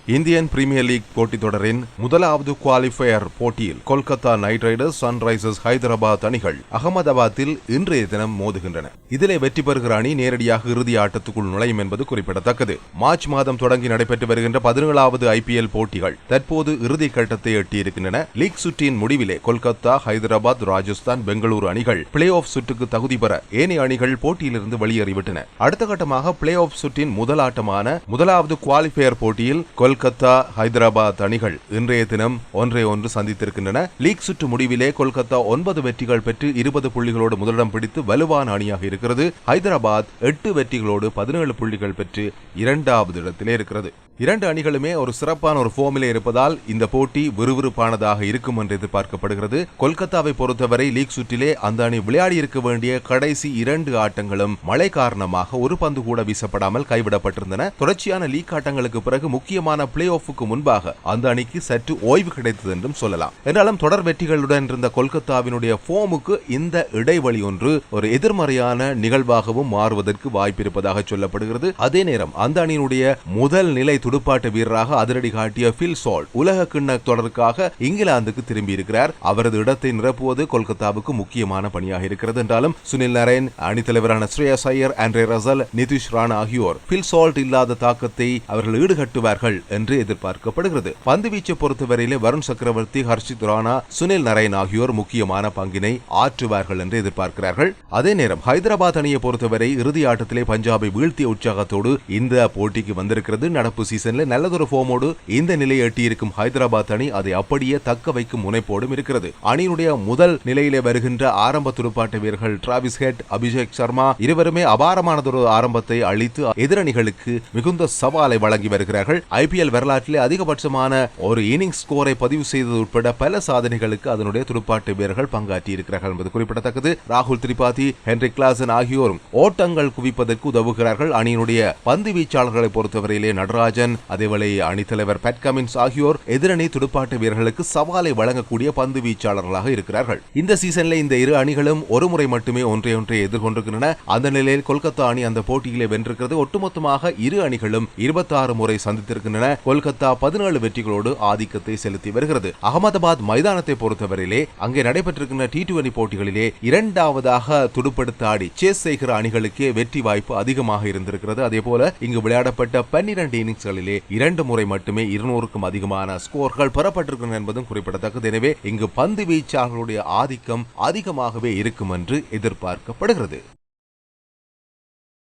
Indian premier league போட்டித் தொடரின் முதலாவது குவாலிஃபயர் போட்டியில் Kolkata night Riders, Sunrisers Hyderabad அணிகள் அகமதாபாத்தில் இன்றைய தினம் மோதுகின்றன. இதிலே வெற்றி பெறுகிற அணி நேரடியாக இறுதி ஆட்டத்துக்குள் நுழையும் என்பது குறிப்பிடத்தக்கது. மார்ச் மாதம் தொடங்கி நடைபெற்று வருகின்ற 17வது IPL போட்டிகள் தற்போது இறுதி கட்டத்தை எட்டியிருக்கின்றன. லீக் சுற்றின் முடிவிலே கொல்கத்தா, ஹைதராபாத், ராஜஸ்தான், பெங்களூரு அணிகள் பிளே ஆஃப் சுற்றுக்கு தகுதி பெற ஏனைய அணிகள் போட்டியிலிருந்து வெளியேறிவிட்டன. அடுத்த கட்டமாக பிளே ஆஃப் சுற்றின் முதல் ஆட்டமான முதலாவது குவாலிஃபயர் போட்டியில் கொல்கத்தா, ஹைதராபாத் அணிகள் இன்றைய தினம் ஒன்றை ஒன்று சந்தித்திருக்கின்றன. லீக் சுற்று முடிவிலே கொல்கத்தா 9 வெற்றிகள் பெற்று 20 புள்ளிகளோடு முதலிடம் பிடித்து வலுவான அணியாக இருக்கிறது. ஹைதராபாத் 8 வெற்றிகளோடு 17 புள்ளிகள் பெற்று இரண்டாவது இடத்திலே இருக்கிறது. இரண்டு அணிகளுமே ஒரு சிறப்பான ஒரு ஃபார்மிலே இருப்பதால் இந்த போட்டி விறுவிறுப்பானதாக இருக்கும் என்று எதிர்பார்க்கப்படுகிறது. கொல்கத்தாவை பொறுத்தவரை லீக் சுற்றிலே அந்த அணி விளையாடி இருக்க வேண்டிய கடைசி 2 ஆட்டங்களும் மழை காரணமாக ஒரு பந்து கூட வீசப்படாமல் கைவிடப்பட்டிருந்தன. தொடர்ச்சியான லீக் ஆட்டங்களுக்கு பிறகு முக்கியமான பிளே ஆஃபுக்கு முன்பாக அந்த அணிக்கு சற்று ஓய்வு கிடைத்தது என்றும் சொல்லலாம். என்றாலும் தொடர் வெற்றிகளுடன் இருந்த கொல்கத்தாவினுடைய ஃபார்முக்கு இந்த இடைவெளி ஒன்று ஒரு எதிர்மறையான நிகழ்வாகவும் மாறுவதற்கு வாய்ப்பு இருப்பதாக சொல்லப்படுகிறது. அதே நேரம் அந்த அணியினுடைய முதல் நிலை துடுப்பாட்ட வீரராக அதிரடி காட்டிய பில் சால்ட் உலக கிண்ண தொடருக்காக இங்கிலாந்துக்கு திரும்பி இருக்கிறார். அவரது இடத்தை நிரப்புவது கொல்கத்தாவுக்கு முக்கியமான பணியாக இருக்கிறது. என்றாலும் சுனில் நரேன், அணித்தலைவரான ஸ்ரேயஸ் ஐயர், ஆண்ட்ரே ரசல், நிதிஷ் ராணா ஆகியோர் பில் சால்ட் இல்லாத தாக்கத்தை அவர்கள் ஈடுகட்டுவார்கள் என்று எதிர்பார்க்கப்படுகிறது. பந்துவீச்சை பொறுத்தவரையிலே வருண் சக்கரவர்த்தி, ஹர்ஷித் ராணா, சுனில் நரேன் ஆகியோர் முக்கியமான பங்கினை ஆற்றுவார்கள் என்று எதிர்பார்க்கிறார்கள். அதே நேரம் ஹைதராபாத் அணியை பொறுத்தவரை இறுதி ஆட்டத்திலே பஞ்சாபை வீழ்த்திய உற்சாகத்தோடு இந்த போட்டிக்கு வந்திருக்கிறது. நடப்பு சீசன்ல நல்லதொரு ஃபார்மோடு இந்த நிலையை எட்டியிருக்கும் ஹைதராபாத் அணி அதை அப்படியே தக்க வைக்கும் முனைப்போடும் இருக்கிறது. அணியினுடைய முதல் நிலையிலே வருகின்ற ஆரம்ப துடுப்பாட்ட வீரர்கள் டிராவிஸ் ஹெட், அபிஷேக் சர்மா இருவருமே அபாரமானதொரு ஆரம்பத்தை அளித்து எதிரணிகளுக்கு மிகுந்த சவாலை வழங்கி வருகிறார்கள். IPL வரலாற்றிலே அதிகபட்சமான ஒரு இன்னிங்ஸ் ஸ்கோரை பதிவு செய்தது உட்பட பல சாதனைகளுக்கு அதனுடைய துடுப்பாட்ட வீரர்கள் பங்காற்றி இருக்கிறார்கள் என்பது குறிப்பிடத்தக்கது. ராகுல் திரிபாதி, ஹென்ரிக் கிளாசன் ஆகியோரும் ஓட்டங்கள் குவிப்பதற்கு உதவுகிறார்கள். அணியினுடைய பந்து வீச்சாளர்களை பொறுத்தவரையிலே நடராஜன், அதேவேளை அணித்தலைவர் பேட் கமின்ஸ் ஆகியோர் எதிரணி துடுப்பாட்ட வீரர்களுக்கு சவாலை வழங்கக்கூடிய பந்து வீச்சாளர்களாக இருக்கிறார்கள். இந்த சீசன்ல இந்த இரு அணிகளும் ஒரு முறை மட்டுமே ஒன்றை எதிர்கொண்டிருக்கின்றன. அந்த நிலையில் கொல்கத்தா அணி அந்த போட்டியிலே வென்றிருக்கிறது. ஒட்டுமொத்தமாக இரு அணிகளும் 26 முறை சந்தித்திருக்கின்றன. கொல்கத்தா 17 வெற்றிகளோடு ஆதிக்கத்தை செலுத்தி வருகிறது. அகமதாபாத் மைதானத்தை பொறுத்தவரையிலே அங்கே நடைபெற்றிருக்கின்ற T20 போட்டிகளிலே இரண்டாவதாக துடுப்படுத்த ஆடி சேஸ் செய்கிற அணிகளுக்கே வெற்றி வாய்ப்பு அதிகமாக இருந்திருக்கிறது. அதே போல இங்கு விளையாடப்பட்ட 12 இன்னிங்ஸ்களிலே 2 முறை மட்டுமே 200க்கும் அதிகமான ஸ்கோர்கள் பெறப்பட்டிருக்கின்றன என்பதும் குறிப்பிடத்தக்கது. எனவே இங்கு பந்து வீச்சாளர்களுடைய ஆதிக்கம் அதிகமாகவே இருக்கும் என்று எதிர்பார்க்கப்படுகிறது.